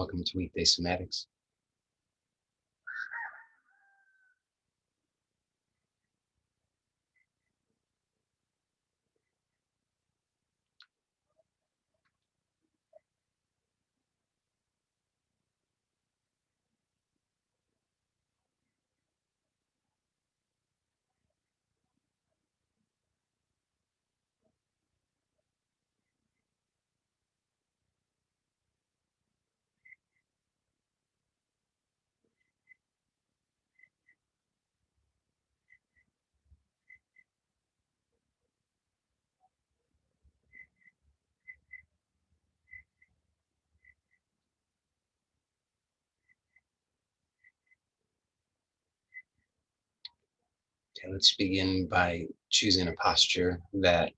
Welcome to Weekday Somatics. Okay, let's begin by choosing a posture that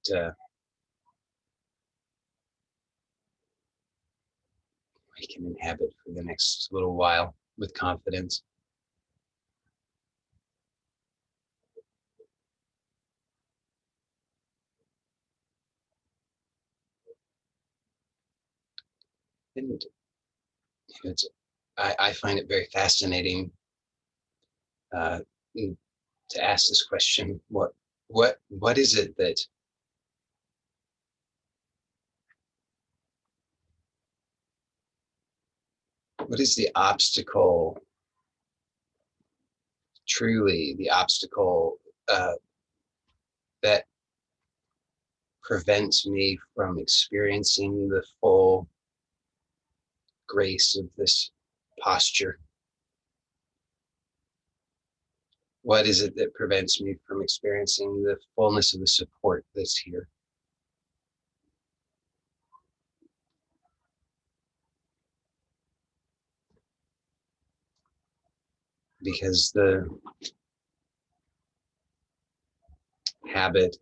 we can inhabit for the next little while with confidence. And it's, I find it very fascinating uh, to ask this question: what is it that what is the obstacle? Truly, the obstacle that prevents me from experiencing the full grace of this posture? What is it that prevents me from experiencing the fullness of the support that's here? Because the habit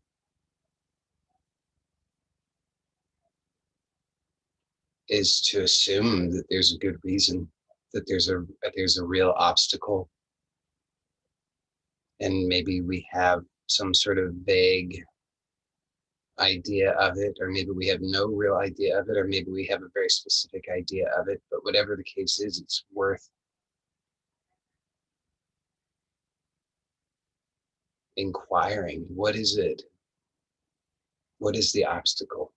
is to assume that there's a good reason, that there's a real obstacle, and maybe we have some sort of vague idea of it, or maybe we have no real idea of it, or maybe we have a very specific idea of it. But whatever the case is, it's worth inquiring. What is it? What is the obstacle?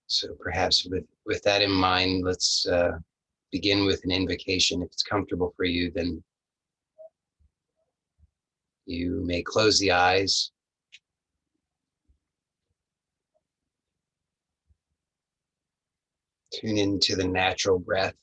So perhaps with that in mind, let's begin with an invocation. If it's comfortable for you, then you may close the eyes. Tune into the natural breath.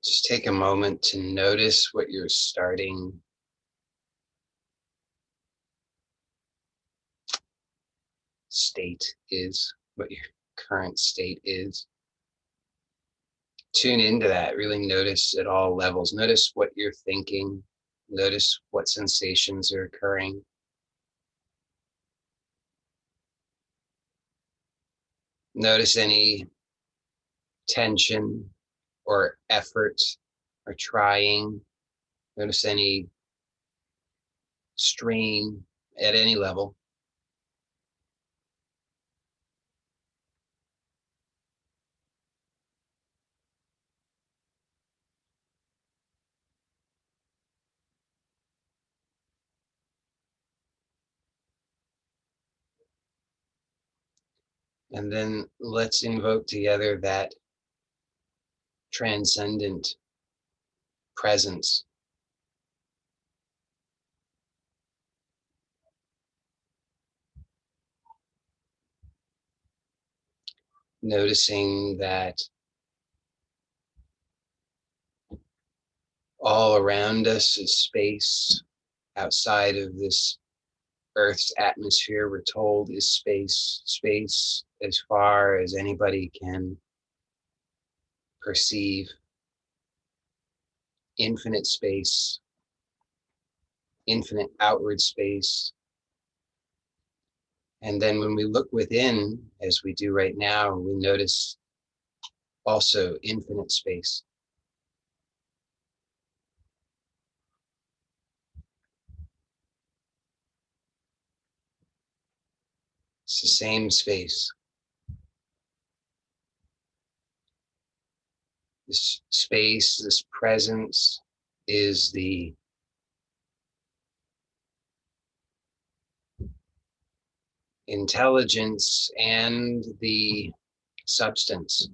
Just take a moment to notice what your starting state is, what your current state is. Tune into that. Really notice at all levels. Notice what you're thinking. Notice what sensations are occurring. Notice any tension or effort or trying. Notice any strain at any level. And then let's invoke together that transcendent presence. Noticing that all around us is space outside of this Earth's atmosphere, we're told, is space. Space as far as anybody can perceive. Infinite space, infinite outward space. And then when we look within, as we do right now, we notice also infinite space. It's the same space. This space, this presence is the intelligence and the substance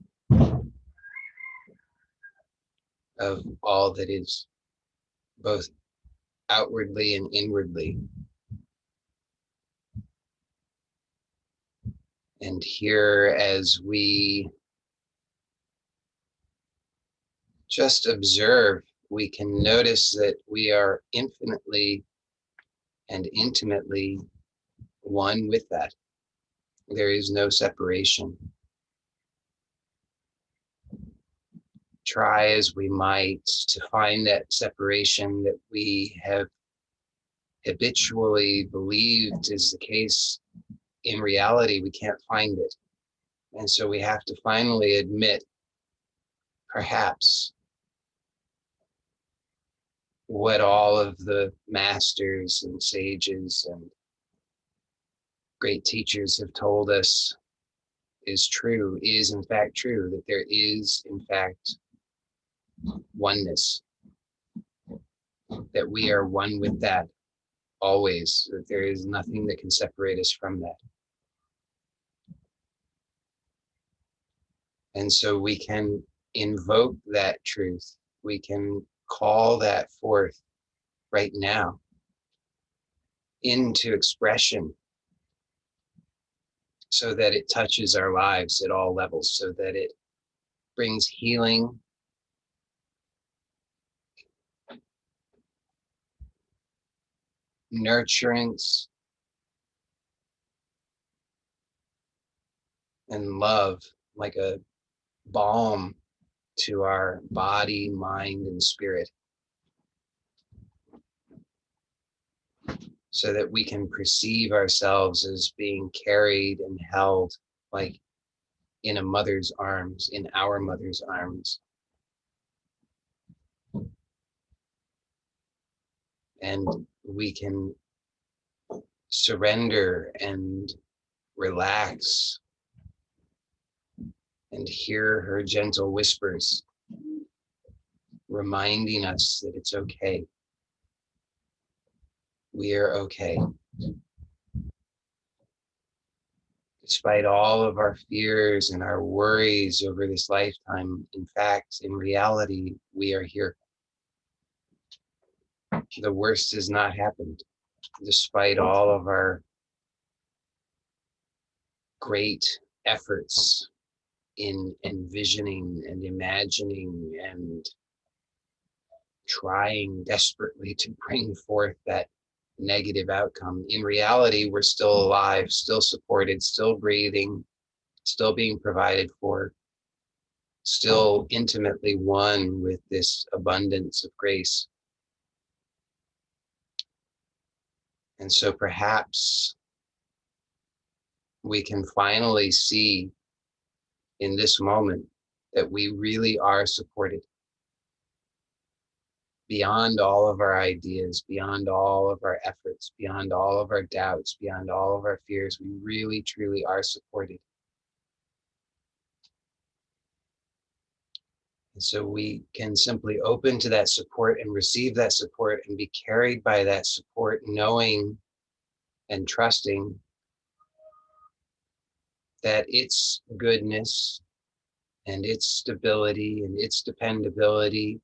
of all that is, both outwardly and inwardly. And here, as we just observe, we can notice that we are infinitely and intimately one with that. There is no separation. Try as we might to find that separation that we have habitually believed is the case, in reality, we can't find it. And so we have to finally admit, perhaps, what all of the masters and sages and great teachers have told us is true, is in fact true, that there is in fact oneness, that we are one with that always, that there is nothing that can separate us from that. And so we can invoke that truth. We can call that forth right now into expression so that it touches our lives at all levels, so that it brings healing, nurturance, and love, like a balm to our body, mind, and spirit, so that we can perceive ourselves as being carried and held like in a mother's arms, in our mother's arms. And we can surrender and relax and hear her gentle whispers, reminding us that it's okay. We are okay. Despite all of our fears and our worries over this lifetime, in fact, in reality, we are here. The worst has not happened, despite all of our great efforts in envisioning and imagining and trying desperately to bring forth that negative outcome. In reality, we're still alive, still supported, still breathing, still being provided for, still intimately one with this abundance of grace. And so perhaps we can finally see in this moment that we really are supported beyond all of our ideas, beyond all of our efforts, beyond all of our doubts, beyond all of our fears. We really, truly are supported. And so we can simply open to that support and receive that support and be carried by that support, knowing and trusting that its goodness and its stability and its dependability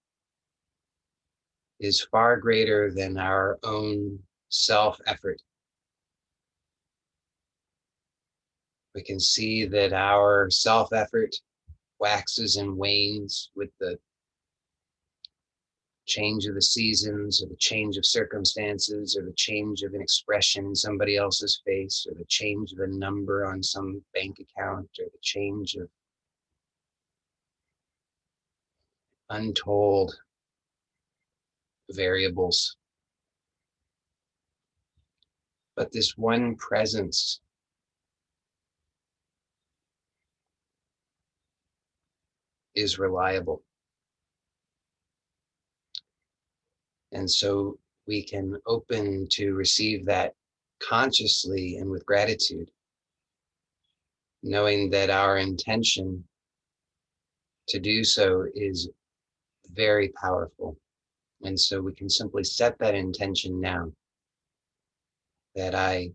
is far greater than our own self-effort. We can see that our self-effort waxes and wanes with the change of the seasons, or the change of circumstances, or the change of an expression in somebody else's face, or the change of a number on some bank account, or the change of untold variables. But this one presence is reliable. And so we can open to receive that consciously and with gratitude, knowing that our intention to do so is very powerful. And so we can simply set that intention now, that I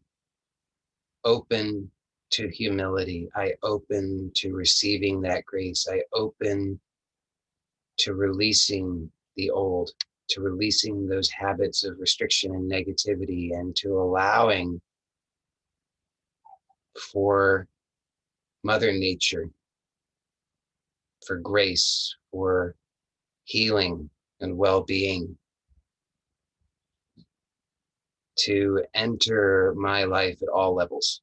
open to humility, I open to receiving that grace, I open to releasing the old, to releasing those habits of restriction and negativity, and to allowing for Mother Nature, for grace, for healing and well-being to enter my life at all levels.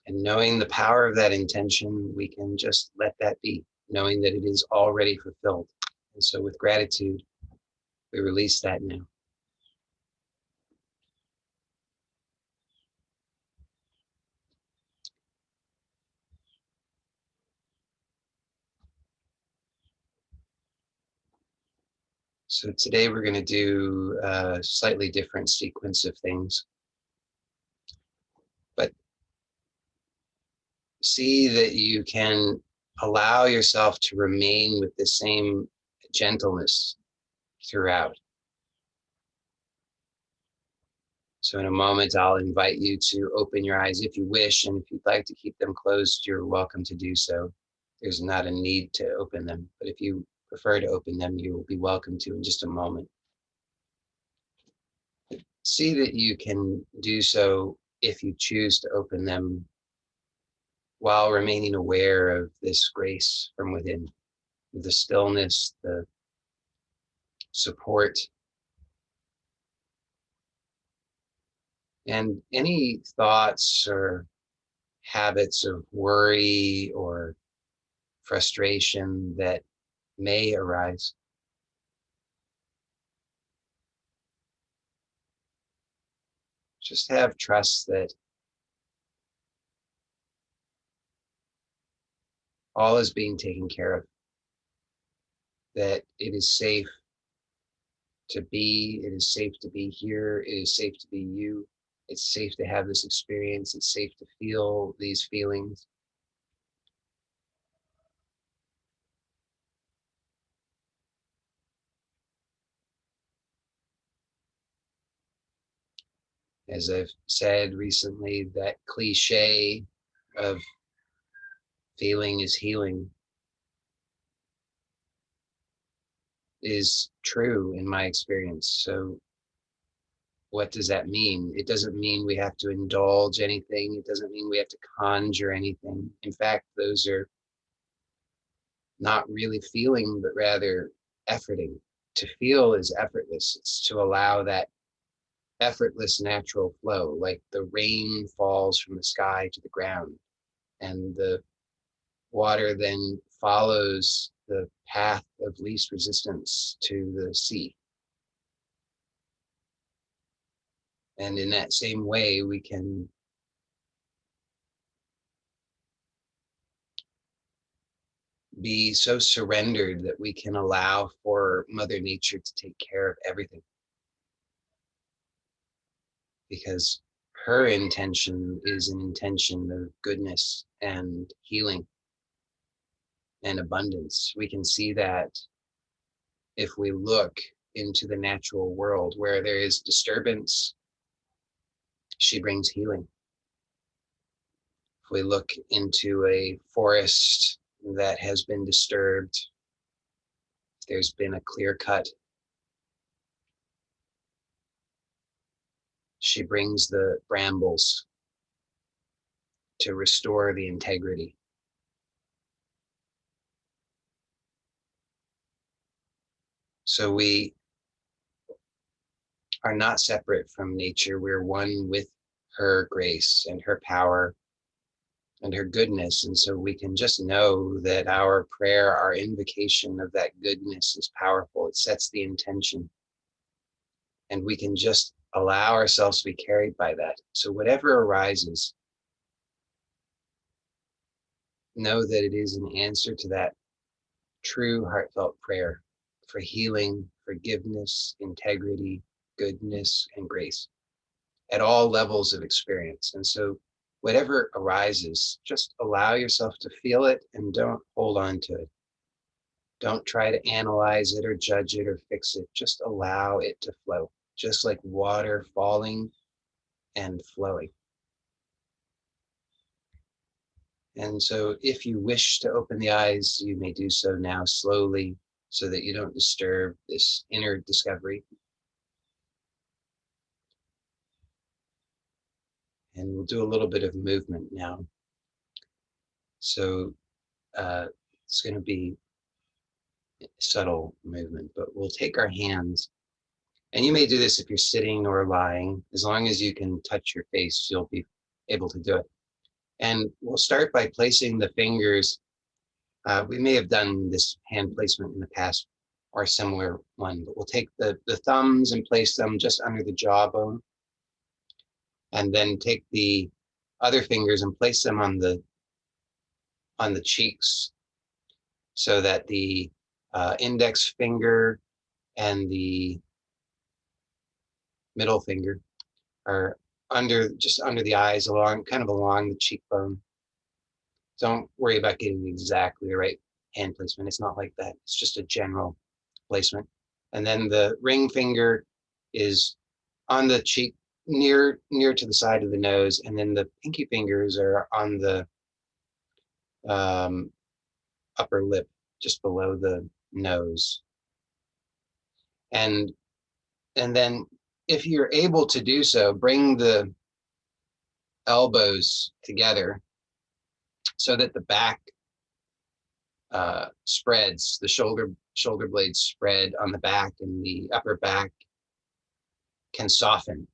And knowing the power of that intention, we can just let that be, knowing that it is already fulfilled. And so with gratitude, we release that now. So today we're going to do a slightly different sequence of things, but see that you can allow yourself to remain with the same gentleness throughout. So in a moment, I'll invite you to open your eyes if you wish, and if you'd like to keep them closed, you're welcome to do so. There's not a need to open them, but if you prefer to open them, you will be welcome to in just a moment. See that you can do so if you choose to open them while remaining aware of this grace from within, the stillness, the support, and any thoughts or habits of worry or frustration that may arise. Just have trust that all is being taken care of, that it is safe to be, it is safe to be here, it is safe to be you, it's safe to have this experience, it's safe to feel these feelings. As I've said recently, that cliche of feeling is healing is true in my experience. So what does that mean? It doesn't mean we have to indulge anything. It doesn't mean we have to conjure anything. In fact, those are not really feeling, but rather efforting. To feel is effortless. It's to allow that effortless natural flow, like the rain falls from the sky to the ground, and the water then follows the path of least resistance to the sea. And in that same way, we can be so surrendered that we can allow for Mother Nature to take care of everything. Because her intention is an intention of goodness and healing and abundance. We can see that if we look into the natural world where there is disturbance, she brings healing. If we look into a forest that has been disturbed, there's been a clear cut, she brings the brambles to restore the integrity. So we are not separate from nature. We're one with her grace and her power and her goodness. And so we can just know that our prayer, our invocation of that goodness is powerful. It sets the intention. And we can just allow ourselves to be carried by that. So whatever arises, know that it is an answer to that true heartfelt prayer for healing, forgiveness, integrity, goodness, and grace at all levels of experience. And so whatever arises, just allow yourself to feel it and don't hold on to it. Don't try to analyze it or judge it or fix it. Just allow it to flow, just like water falling and flowing. And so if you wish to open the eyes, you may do so now slowly so that you don't disturb this inner discovery. And we'll do a little bit of movement now. So it's going to be subtle movement, but we'll take our hands, and you may do this if you're sitting or lying. As long as you can touch your face, you'll be able to do it. And we'll start by placing the fingers. We may have done this hand placement in the past or a similar one, but we'll take the thumbs and place them just under the jawbone, and then take the other fingers and place them on the cheeks, so that the index finger and the middle finger are just under the eyes, kind of along the cheekbone. Don't worry about getting exactly the right hand placement. It's not like that. It's just a general placement. And then the ring finger is on the cheek, near to the side of the nose, and then the pinky fingers are on the upper lip, just below the nose. And then if you're able to do so, bring the elbows together so that the back spreads, the shoulder blades spread on the back, and the upper back can soften.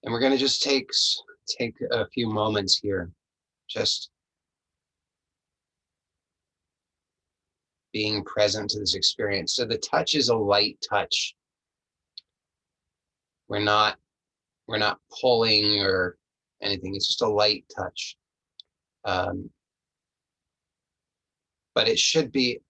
And we're going to just take a few moments here, just being present to this experience. So the touch is a light touch. We're not pulling or anything. It's just a light touch. But it should be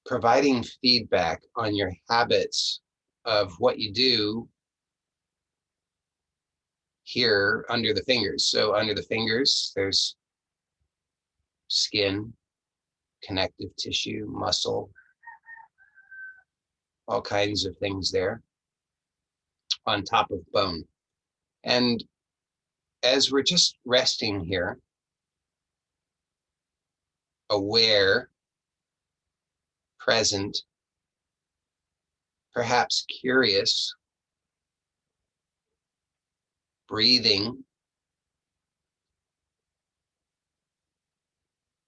providing feedback on your habits of what you do here under the fingers. So under the fingers, there's skin, connective tissue, muscle, all kinds of things there on top of bone. And as we're just resting here, aware, present, perhaps curious, breathing,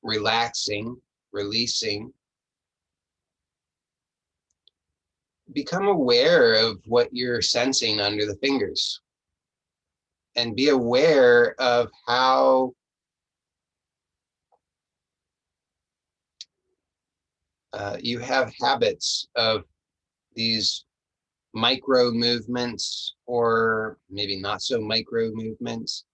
relaxing, releasing, become aware of what you're sensing under the fingers, and be aware of how you have habits of these micro movements, or maybe not so micro movements,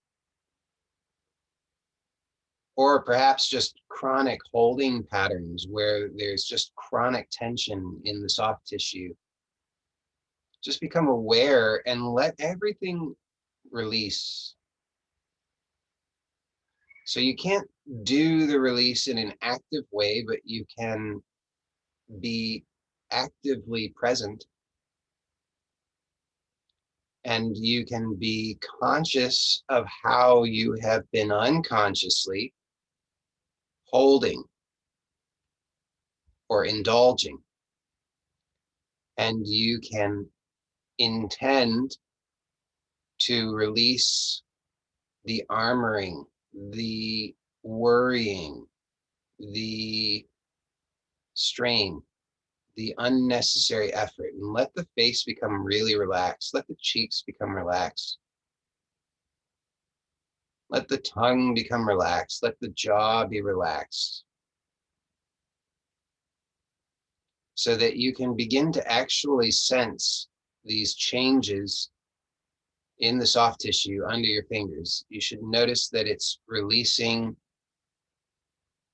or perhaps just chronic holding patterns where there's just chronic tension in the soft tissue. Just become aware and let everything release. So you can't do the release in an active way, but you can be actively present, and you can be conscious of how you have been unconsciously holding or indulging. And you can intend to release the armoring, the worrying, the strain, the unnecessary effort, and let the face become really relaxed. Let the cheeks become relaxed. Let the tongue become relaxed. Let the jaw be relaxed. So that you can begin to actually sense these changes in the soft tissue under your fingers. You should notice that it's releasing.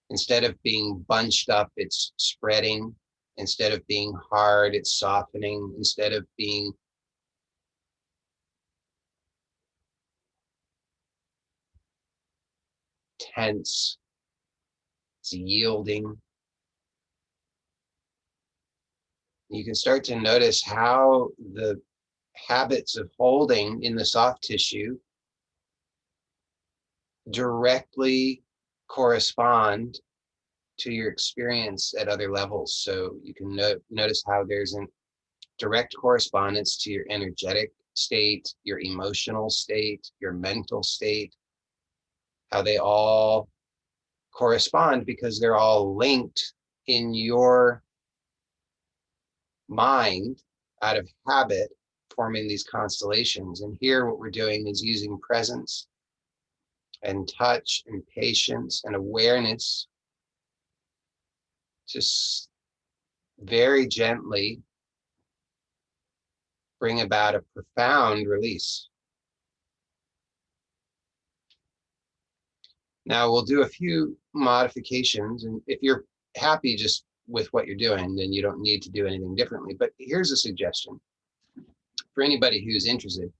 Instead of being bunched up, it's spreading. Instead of being hard, it's softening. Instead of being tense, it's yielding. You can start to notice how the habits of holding in the soft tissue directly correspond to your experience at other levels. So you can notice how there's a direct correspondence to your energetic state, your emotional state, your mental state, how they all correspond because they're all linked in your mind out of habit, forming these constellations. And here what we're doing is using presence and touch and patience and awareness to very gently bring about a profound release. Now we'll do a few modifications, and if you're happy just with what you're doing, then you don't need to do anything differently. But here's a suggestion for anybody who's interested.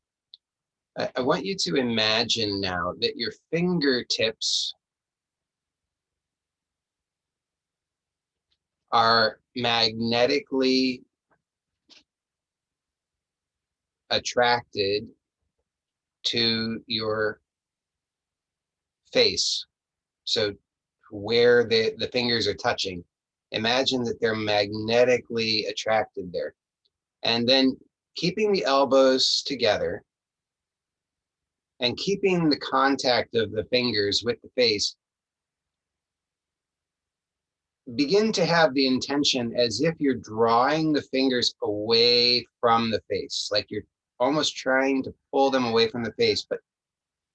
I want you to imagine now that your fingertips are magnetically attracted to your face. So where the fingers are touching, imagine that they're magnetically attracted there. And then keeping the elbows together and keeping the contact of the fingers with the face, begin to have the intention as if you're drawing the fingers away from the face, like you're almost trying to pull them away from the face, but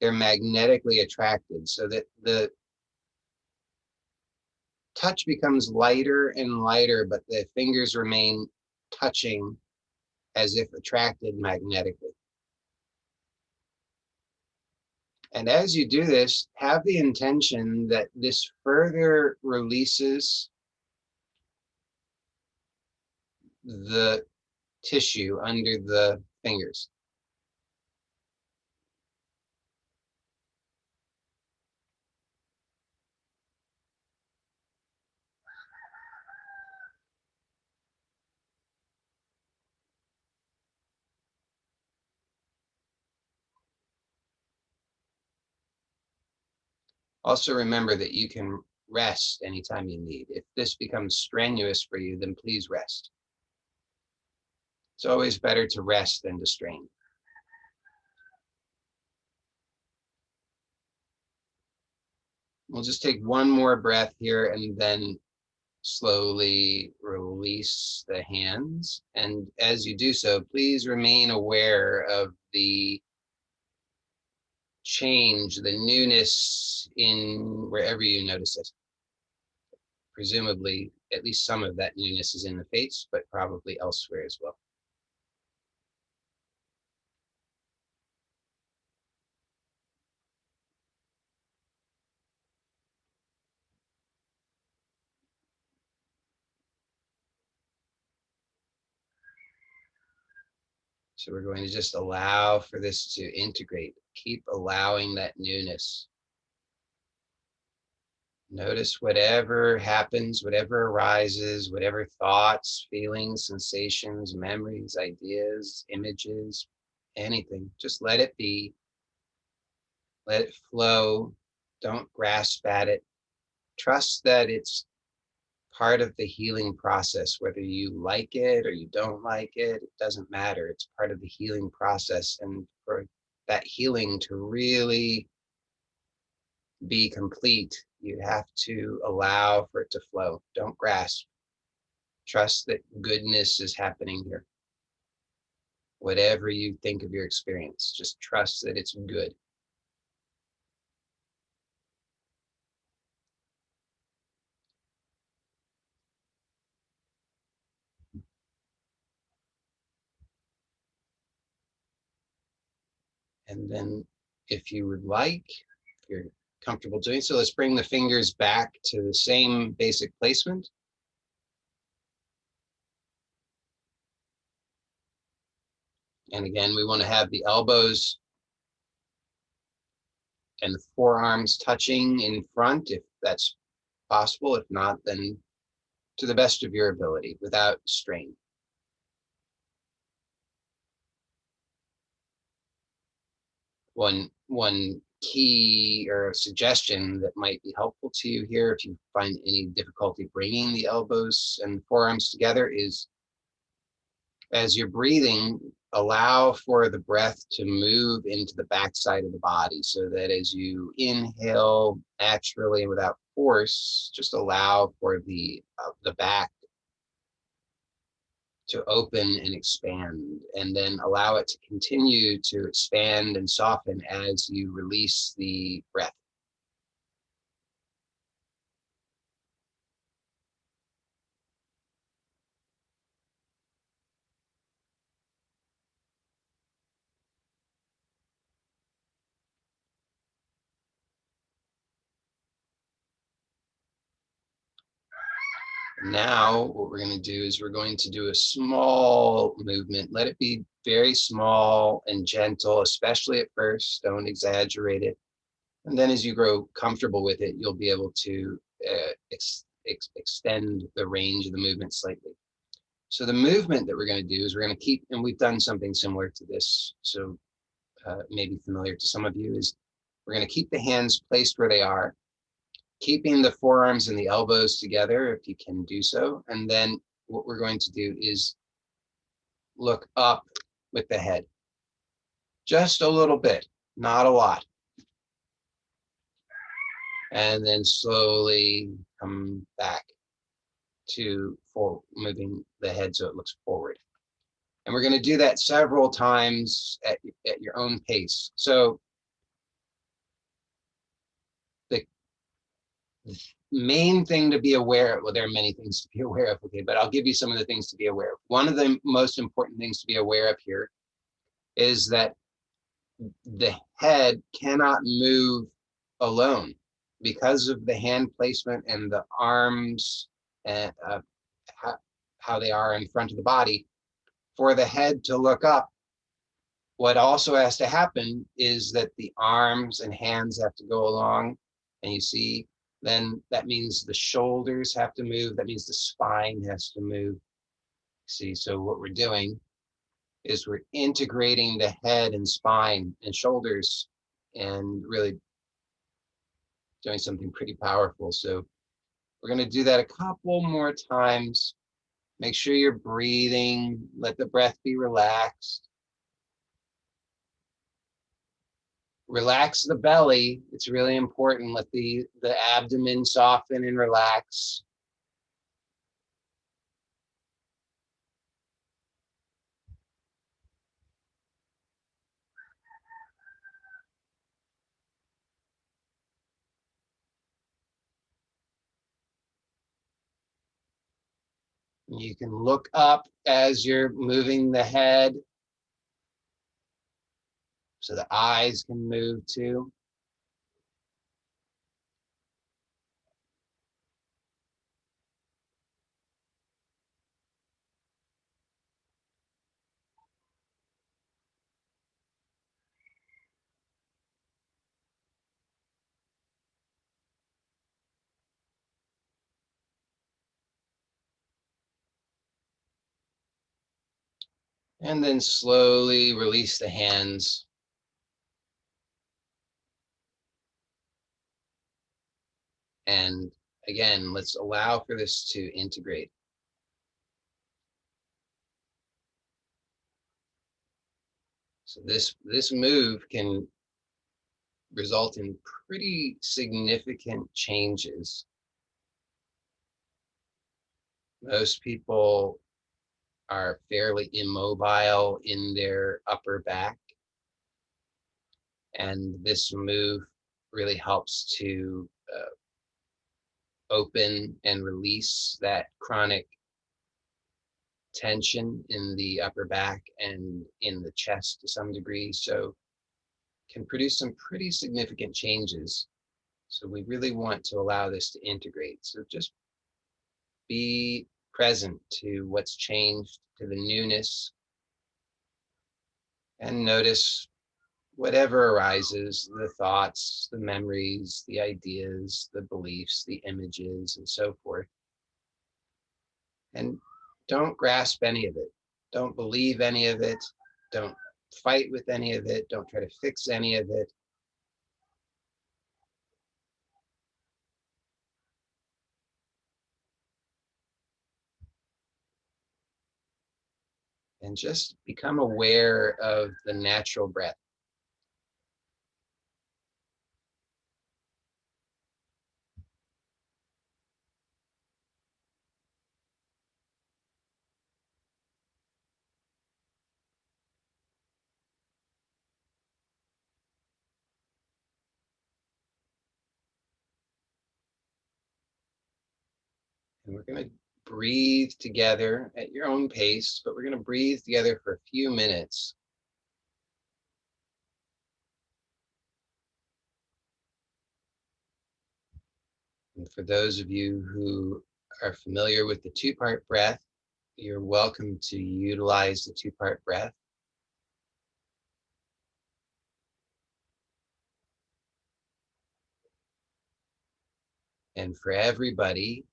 they're magnetically attracted so that the touch becomes lighter and lighter, but the fingers remain touching as if attracted magnetically. And as you do this, have the intention that this further releases the tissue under the fingers. Also remember that you can rest anytime you need. If this becomes strenuous for you, then please rest. It's always better to rest than to strain. We'll just take one more breath here and then slowly release the hands. And as you do so, please remain aware of the change, the newness in wherever you notice it. Presumably, at least some of that newness is in the face, but probably elsewhere as well. So we're going to just allow for this to integrate. Keep allowing that newness. Notice whatever happens, whatever arises, whatever thoughts, feelings, sensations, memories, ideas, images, anything. Just let it be. Let it flow. Don't grasp at it. Trust that it's part of the healing process, whether you like it or you don't like it, it doesn't matter. It's part of the healing process. And for that healing to really be complete, you have to allow for it to flow. Don't grasp. Trust that goodness is happening here. Whatever you think of your experience, just trust that it's good. And then if you would like, if you're comfortable doing so, let's bring the fingers back to the same basic placement. And again, we want to have the elbows and the forearms touching in front if that's possible. If not, then to the best of your ability without strain. One key or suggestion that might be helpful to you here, if you find any difficulty bringing the elbows and forearms together, is as you're breathing, allow for the breath to move into the backside of the body, so that as you inhale naturally and without force, just allow for the back to open and expand, and then allow it to continue to expand and soften as you release the breath. Now, what we're going to do is we're going to do a small movement. Let it be very small and gentle, especially at first. Don't exaggerate it. And then as you grow comfortable with it, you'll be able to extend the range of the movement slightly. So the movement that we're going to do is we're going to keep, and we've done something similar to this, so maybe familiar to some of you, is we're going to keep the hands placed where they are, keeping the forearms and the elbows together if you can do so. And then what we're going to do is look up with the head. Just a little bit, not a lot. And then slowly come back to moving the head so it looks forward. And we're going to do that several times at your own pace. So the main thing to be aware of, well, there are many things to be aware of, okay, but I'll give you some of the things to be aware of. One of the most important things to be aware of here is that the head cannot move alone because of the hand placement and the arms and how they are in front of the body. For the head to look up, what also has to happen is that the arms and hands have to go along, and you see, then that means the shoulders have to move, that means the spine has to move. See, so what we're doing is we're integrating the head and spine and shoulders and really doing something pretty powerful. So we're going to do that a couple more times. Make sure you're breathing, let the breath be relaxed. Relax the belly. It's really important. Let the abdomen soften and relax. You can look up as you're moving the head, so the eyes can move too. And then slowly release the hands. And again, let's allow for this to integrate. So this move can result in pretty significant changes. Most people are fairly immobile in their upper back, and this move really helps to open and release that chronic tension in the upper back and in the chest to some degree. So can produce some pretty significant changes. So we really want to allow this to integrate. So just be present to what's changed, to the newness, and notice whatever arises, the thoughts, the memories, the ideas, the beliefs, the images, and so forth. And don't grasp any of it. Don't believe any of it. Don't fight with any of it. Don't try to fix any of it. And just become aware of the natural breath. And we're going to breathe together at your own pace, but we're going to breathe together for a few minutes. And for those of you who are familiar with the two-part breath, you're welcome to utilize the two-part breath. And for everybody,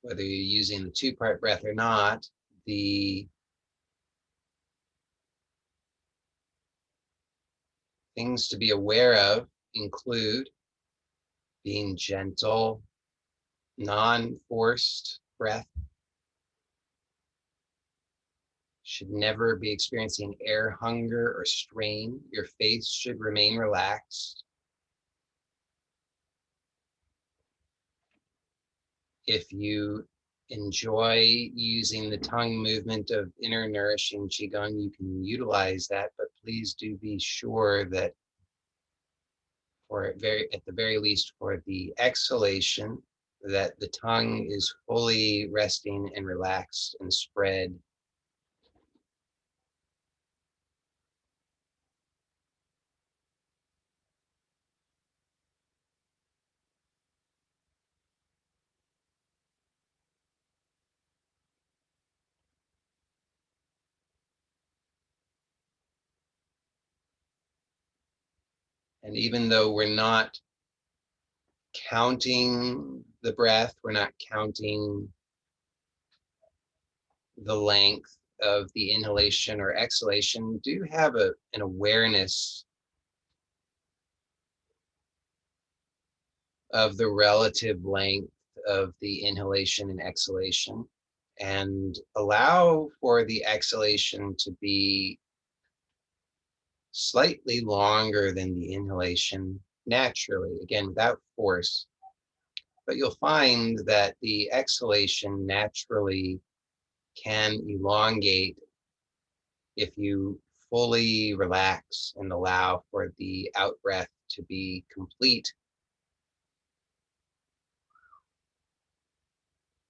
whether you're using the two-part breath or not, the things to be aware of include being gentle, non-forced breath. Should never be experiencing air hunger or strain. Your face should remain relaxed. If you enjoy using the tongue movement of inner nourishing qigong, you can utilize that, but please do be sure that at the very least for the exhalation, that the tongue is fully resting and relaxed and spread. And even though we're not counting the breath, we're not counting the length of the inhalation or exhalation, do have an awareness of the relative length of the inhalation and exhalation, and allow for the exhalation to be slightly longer than the inhalation naturally, again, without force. But you'll find that the exhalation naturally can elongate if you fully relax and allow for the out breath to be complete.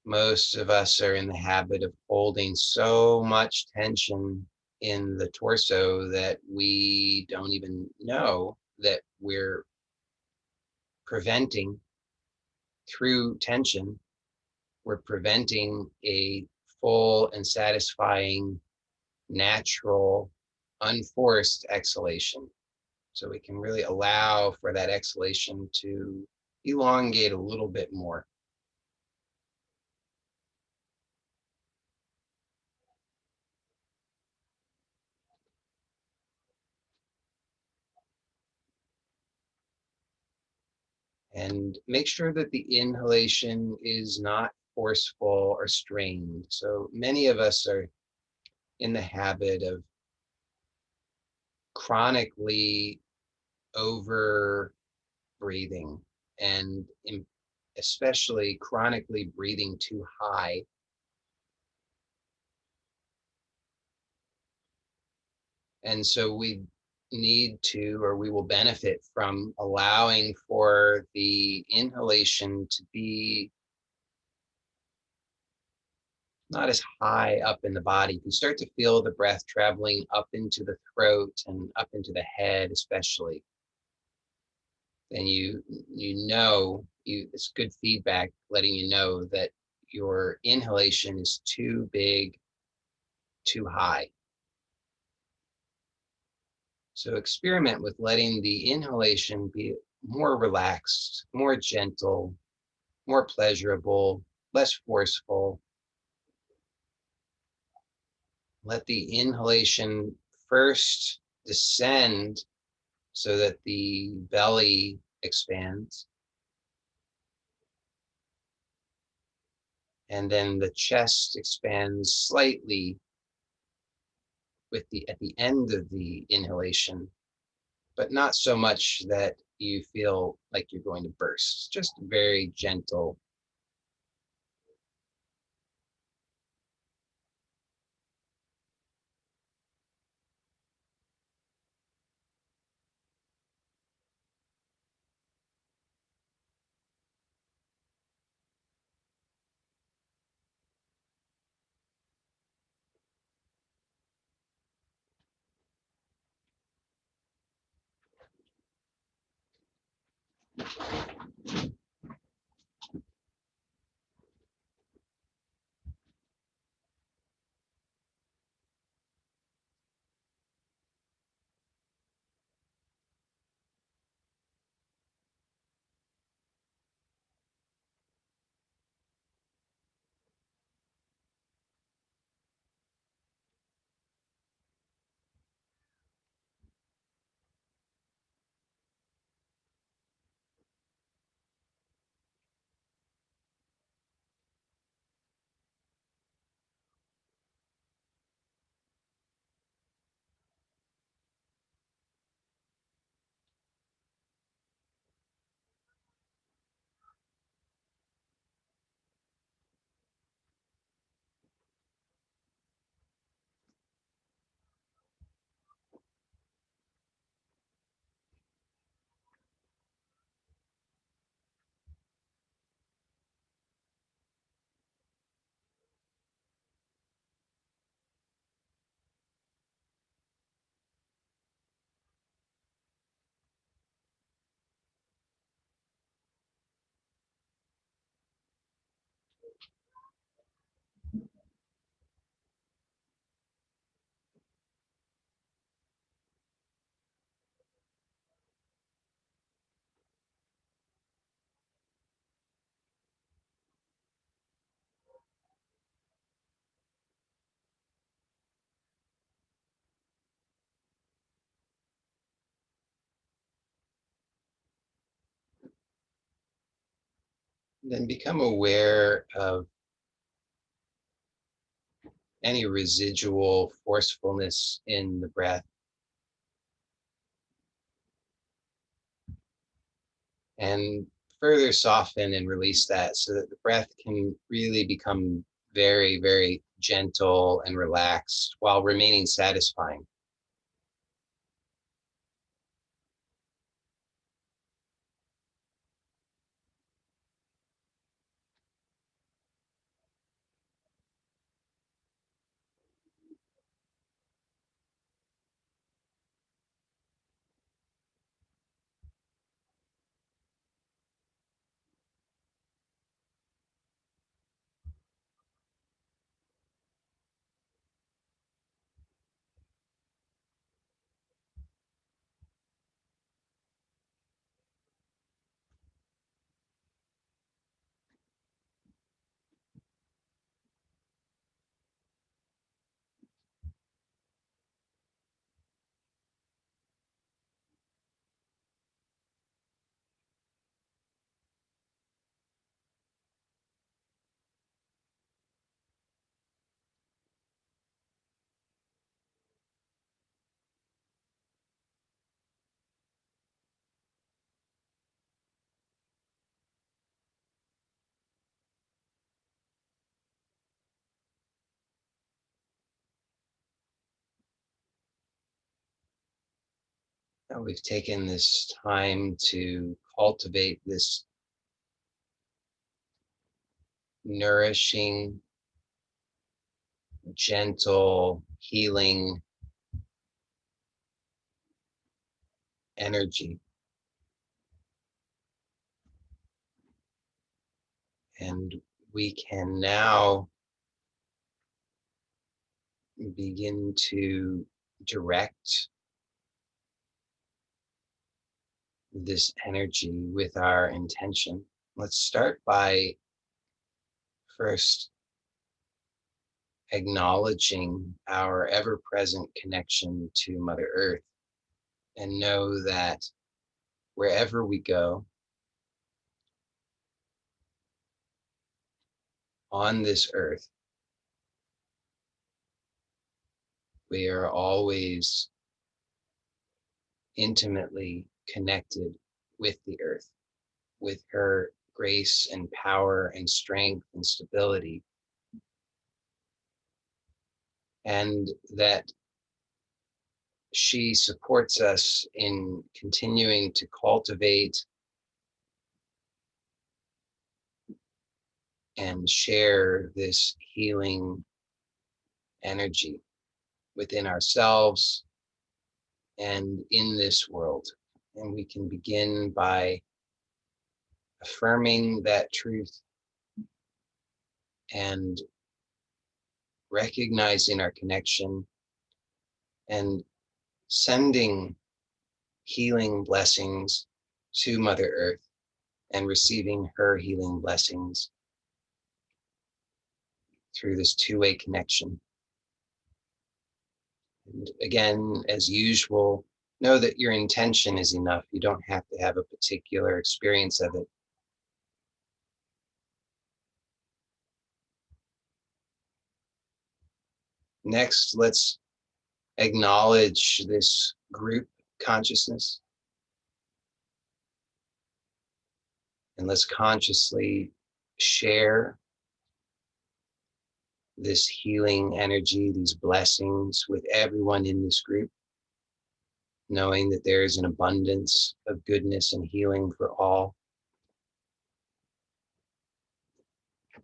Most of us are in the habit of holding so much tension in the torso that we don't even know that we're preventing, through tension, we're preventing a full and satisfying, natural, unforced exhalation. So we can really allow for that exhalation to elongate a little bit more. And make sure that the inhalation is not forceful or strained. So many of us are in the habit of chronically over breathing, and especially chronically breathing too high. And so we need to, or we will benefit from allowing for the inhalation to be not as high up in the body. If you start to feel the breath traveling up into the throat and up into the head, especially, then it's good feedback letting you know that your inhalation is too big, too high. So experiment with letting the inhalation be more relaxed, more gentle, more pleasurable, less forceful. Let the inhalation first descend so that the belly expands, and then the chest expands slightly with the at the end of the inhalation, but not so much that you feel like you're going to burst. Just very gentle. Then become aware of any residual forcefulness in the breath, and further soften and release that so that the breath can really become very, very gentle and relaxed while remaining satisfying. Now we've taken this time to cultivate this nourishing, gentle, healing energy. And we can now begin to direct this energy with our intention. Let's start by first acknowledging our ever present connection to Mother Earth and know that wherever we go on this earth, we are always intimately connected with the earth, with her grace and power and strength and stability, and that she supports us in continuing to cultivate and share this healing energy within ourselves and in this world. And we can begin by affirming that truth and recognizing our connection and sending healing blessings to Mother Earth and receiving her healing blessings through this two-way connection. And again, as usual, know that your intention is enough. You don't have to have a particular experience of it. Next, let's acknowledge this group consciousness, and let's consciously share this healing energy, these blessings with everyone in this group, knowing that there is an abundance of goodness and healing for all.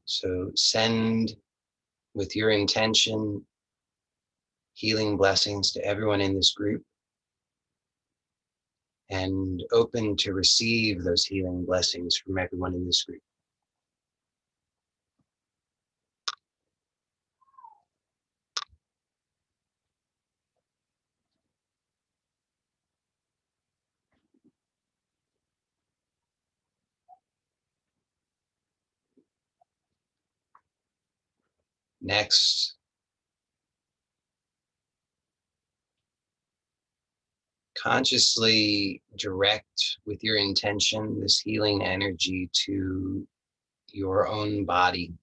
So send with your intention healing blessings to everyone in this group, and open to receive those healing blessings from everyone in this group. Next, consciously direct with your intention this healing energy to your own body,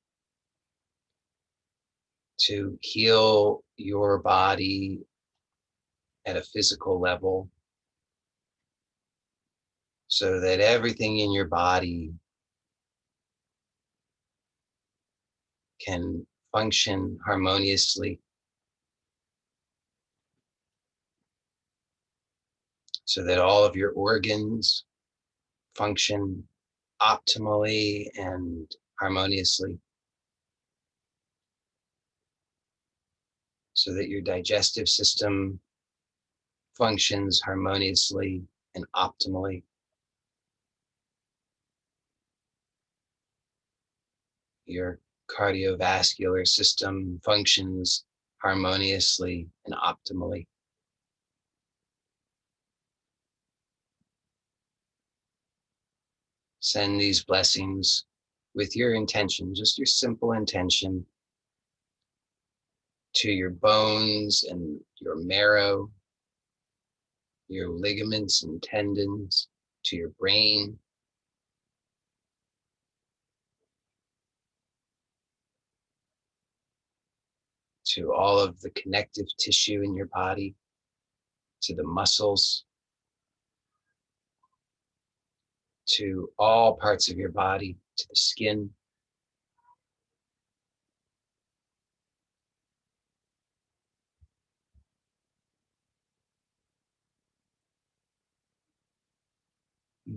to heal your body at a physical level so that everything in your body can function harmoniously, so that all of your organs function optimally and harmoniously, so that your digestive system functions harmoniously and optimally. Your cardiovascular system functions harmoniously and optimally. Send these blessings with your intention, just your simple intention, to your bones and your marrow, your ligaments and tendons, to your brain, to all of the connective tissue in your body, to the muscles, to all parts of your body, to the skin.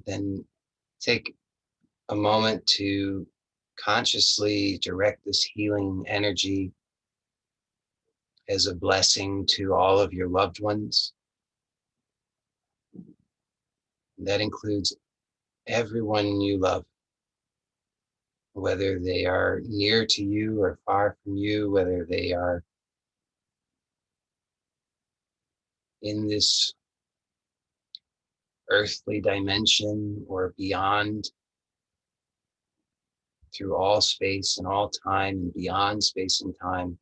Then take a moment to consciously direct this healing energy as a blessing to all of your loved ones. That includes everyone you love, whether they are near to you or far from you, whether they are in this earthly dimension or beyond, through all space and all time and beyond space and time.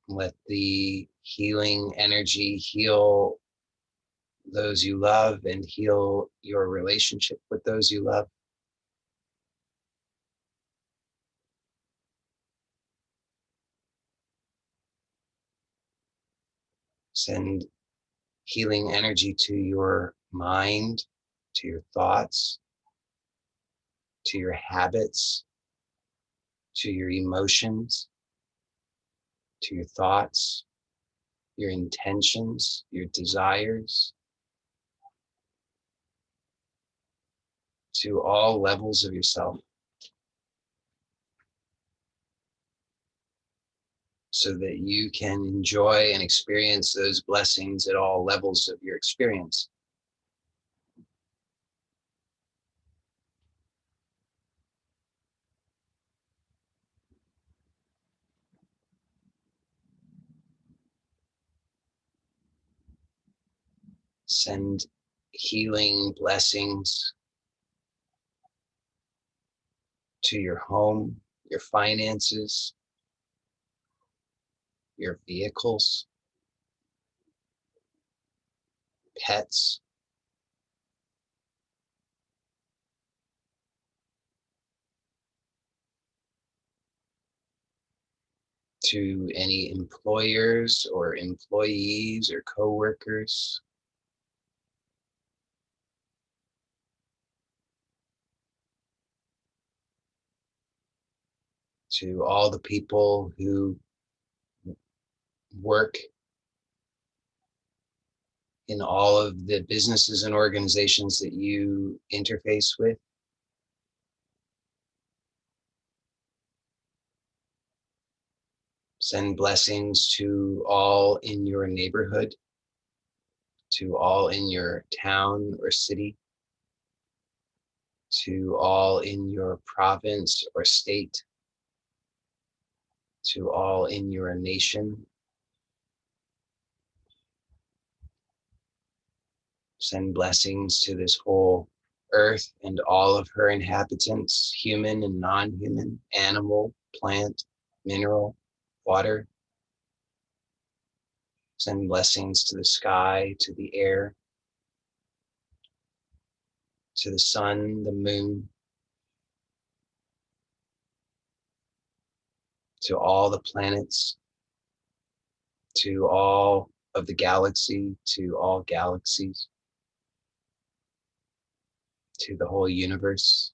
Let the healing energy heal those you love and heal your relationship with those you love. Send healing energy to your mind, to your thoughts, to your habits, to your emotions, to your thoughts, your intentions, your desires, to all levels of yourself, so that you can enjoy and experience those blessings at all levels of your experience. Send healing blessings to your home, your finances, your vehicles, pets, to any employers or employees or coworkers, to all the people who work in all of the businesses and organizations that you interface with. Send blessings to all in your neighborhood, to all in your town or city, to all in your province or state, to all in your nation. Send blessings to this whole earth and all of her inhabitants, human and non-human, animal, plant, mineral, water. Send blessings to the sky, to the air, to the sun, the moon, to all the planets, to all of the galaxy, to all galaxies, to the whole universe,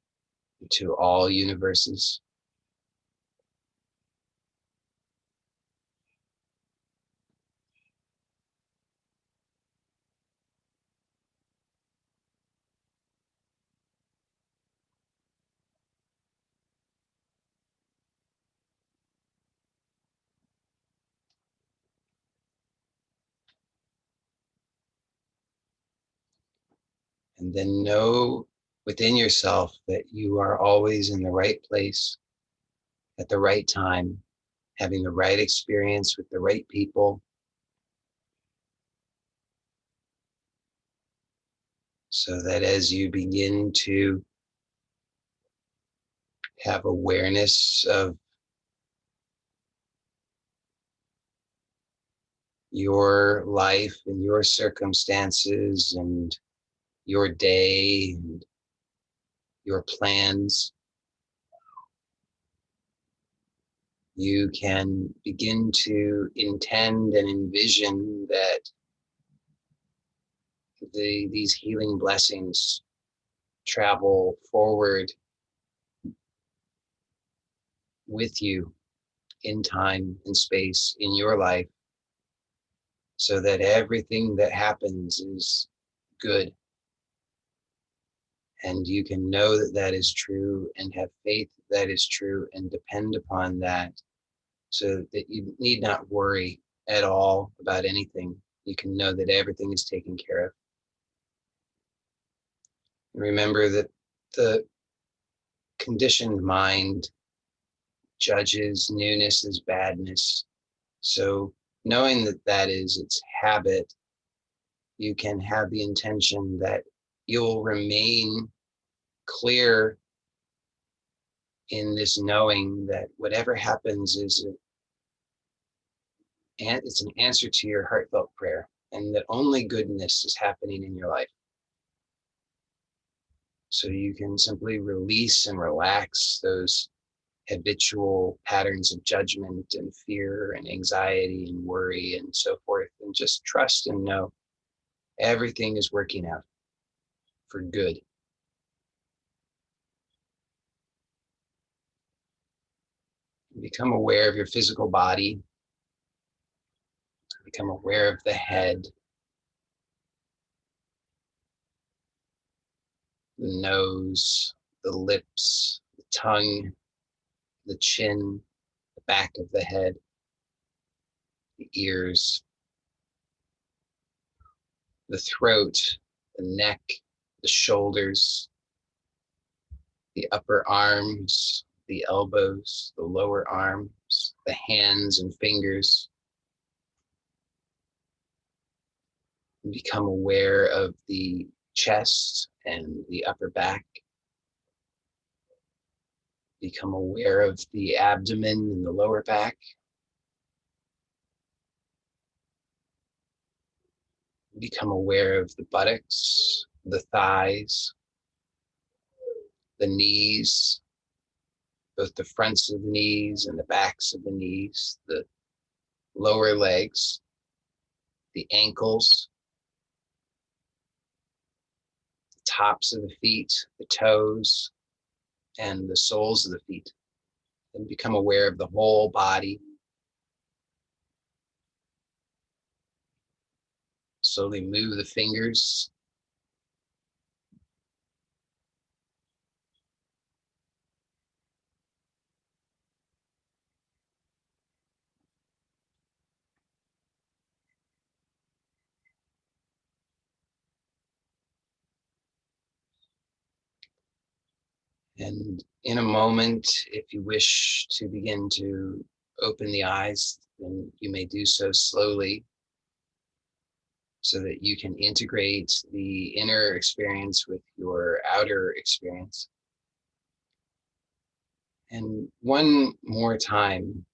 to all universes. And then know within yourself that you are always in the right place at the right time, having the right experience with the right people, so that as you begin to have awareness of your life and your circumstances and your day and your plans, you can begin to intend and envision that these healing blessings travel forward with you in time and space in your life, so that everything that happens is good. And you can know that that is true and have faith that is true and depend upon that, so that you need not worry at all about anything. You can know that everything is taken care of. Remember that the conditioned mind judges newness as badness. So knowing that that is its habit, you can have the intention that you'll remain clear in this knowing that whatever happens is it's an answer to your heartfelt prayer, and that only goodness is happening in your life. So you can simply release and relax those habitual patterns of judgment and fear and anxiety and worry and so forth, and just trust and know everything is working out for good. Become aware of your physical body, become aware of the head, the nose, the lips, the tongue, the chin, the back of the head, the ears, the throat, the neck, the shoulders, the upper arms, the elbows, the lower arms, the hands and fingers. Become aware of the chest and the upper back. Become aware of the abdomen and the lower back. Become aware of the buttocks, the thighs, the knees, both the fronts of the knees and the backs of the knees, the lower legs, the ankles, the tops of the feet, the toes, and the soles of the feet. And become aware of the whole body. Slowly move the fingers. And in a moment, if you wish to begin to open the eyes, then you may do so slowly, so that you can integrate the inner experience with your outer experience. And one more time,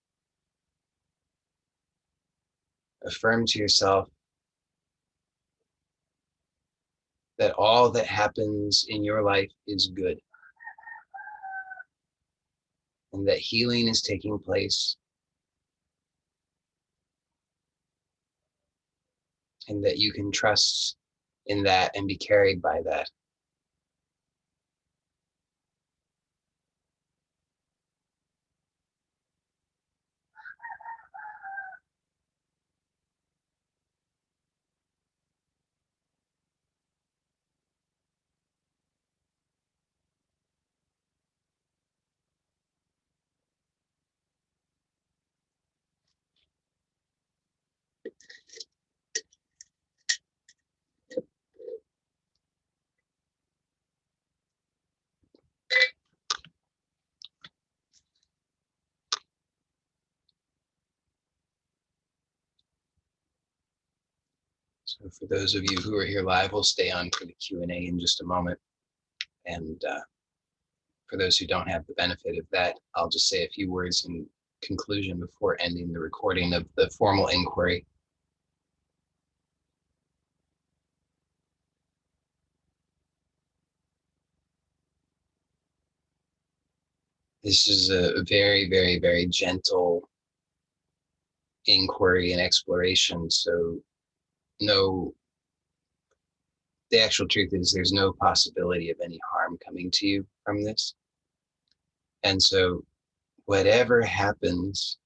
affirm to yourself that all that happens in your life is good, and that healing is taking place, and that you can trust in that and be carried by that. So for those of you who are here live, we'll stay on for the Q&A in just a moment. And for those who don't have the benefit of that, I'll just say a few words in conclusion before ending the recording of the formal inquiry. This is a very, very, very gentle inquiry and exploration. So no, the actual truth is there's no possibility of any harm coming to you from this. And so whatever happens,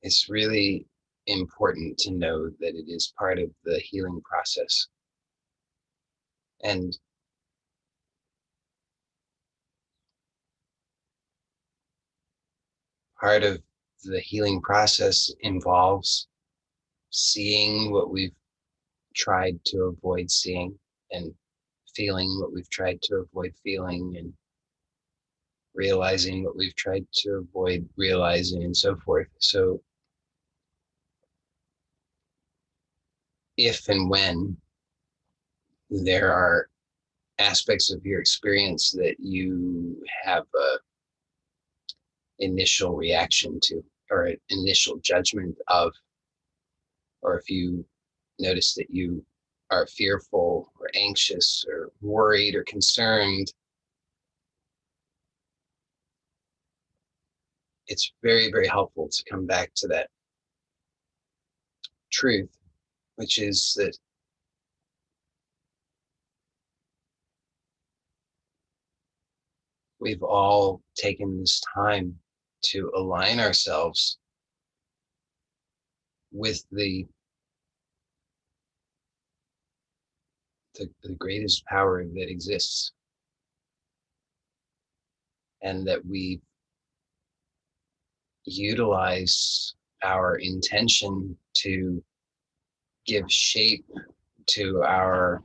it's really important to know that it is part of the healing process. And part of the healing process involves seeing what we've tried to avoid seeing, and feeling what we've tried to avoid feeling, and realizing what we've tried to avoid realizing, and so forth. So if and when there are aspects of your experience that you have a initial reaction to, or an initial judgment of, or if you notice that you are fearful or anxious or worried or concerned, it's very, very helpful to come back to that truth, which is that we've all taken this time to align ourselves with the greatest power that exists, and that we utilize our intention to give shape to our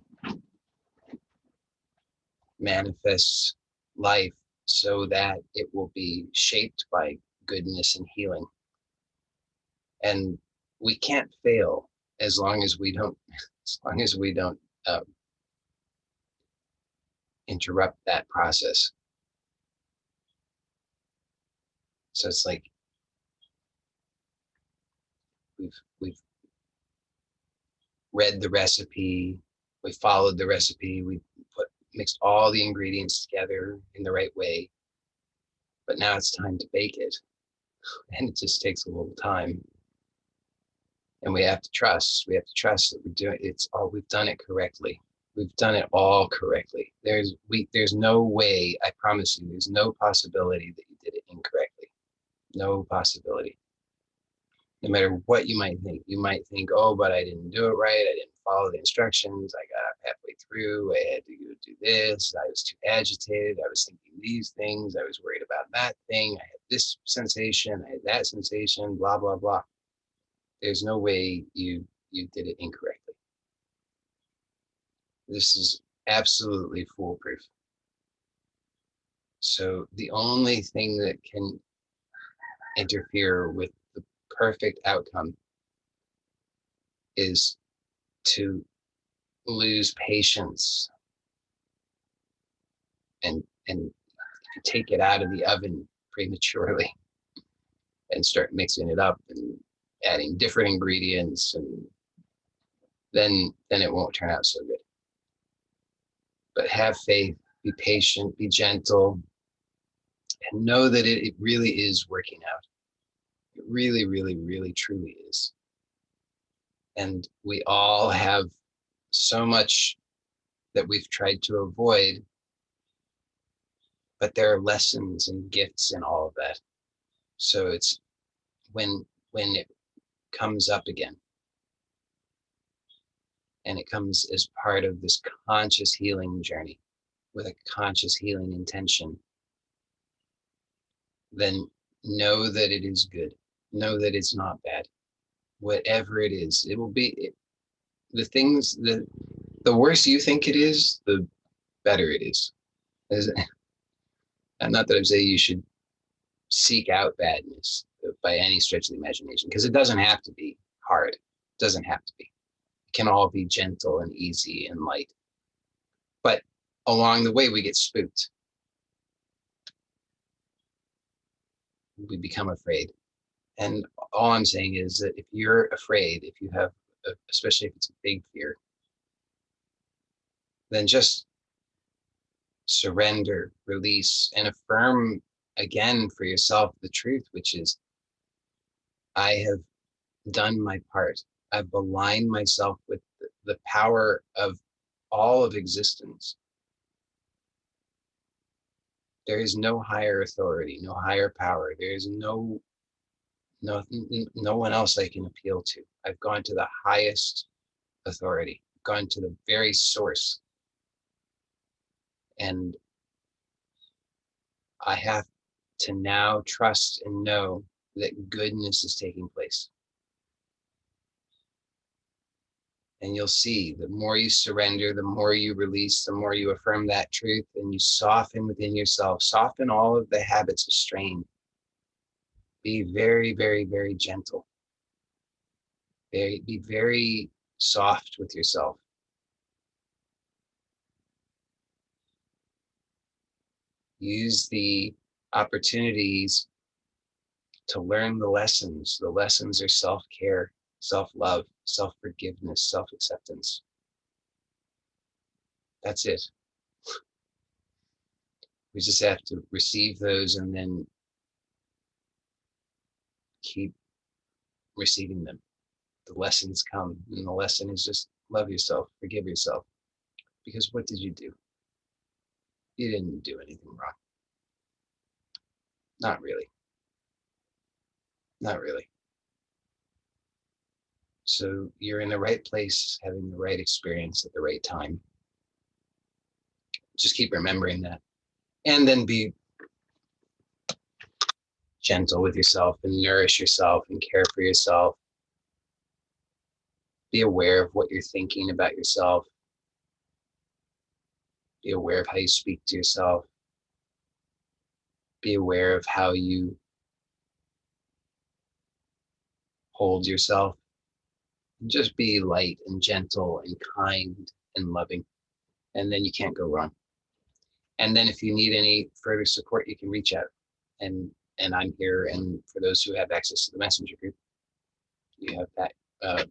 manifest life so that it will be shaped by goodness and healing. And we can't fail as long as we don't, as long as we don't interrupt that process. So it's like we've read the recipe, we followed the recipe, we mixed all the ingredients together in the right way, but now it's time to bake it, and it just takes a little time. And we have to trust. We have to trust that we're doing it's all we've done it correctly. We've done it all correctly. There's no way, I promise you, there's no possibility that you did it incorrectly. No possibility. No matter what you might think. You might think, oh, but I didn't do it right. I didn't follow the instructions. I got halfway through. I had to do this. I was too agitated. I was thinking these things. I was worried about that thing. I had this sensation. I had that sensation, blah, blah, blah. There's no way you did it incorrectly. This is absolutely foolproof. So the only thing that can interfere with the perfect outcome is to lose patience and take it out of the oven prematurely and start mixing it up and adding different ingredients, and then it won't turn out so good. But have faith, be patient, be gentle, and know that it really is working out. It really, really, really, truly is. And we all have so much that we've tried to avoid, but there are lessons and gifts in all of that. So it's when it comes up again, and it comes as part of this conscious healing journey with a conscious healing intention, then know that it is good. Know that it's not bad. Whatever it is, it will be the things that the worse you think it is, the better it is. And not that I'm saying you should seek out badness by any stretch of the imagination, because it doesn't have to be hard. It doesn't have to be. It can all be gentle and easy and light. But along the way, we get spooked. We become afraid. And all I'm saying is that if you're afraid, if you have, especially if it's a big fear, then just surrender, release, and affirm again for yourself the truth, which is, I have done my part. I've aligned myself with the power of all of existence. There is no higher authority, no higher power. There is no No one else I can appeal to. I've gone to the highest authority, gone to the very source, and I have to now trust and know that goodness is taking place. And you'll see the more you surrender, the more you release, the more you affirm that truth, and you soften within yourself, soften all of the habits of strain. Be very, very, very gentle. Be very soft with yourself. Use the opportunities to learn the lessons. The lessons are self-care, self-love, self-forgiveness, self-acceptance. That's it. We just have to receive those and then keep receiving them. The lessons come, and the lesson is just love yourself, forgive yourself. Because what did you do? You didn't do anything wrong. Not really. Not really. So you're in the right place, having the right experience at the right time. Just keep remembering that. And then be gentle with yourself and nourish yourself and care for yourself. Be aware of what you're thinking about yourself. Be aware of how you speak to yourself. Be aware of how you hold yourself. Just be light and gentle and kind and loving. And then you can't go wrong. And then if you need any further support, you can reach out. And I'm here. And for those who have access to the messenger group, you have that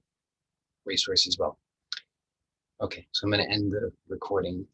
resource as well. Okay, so I'm going to end the recording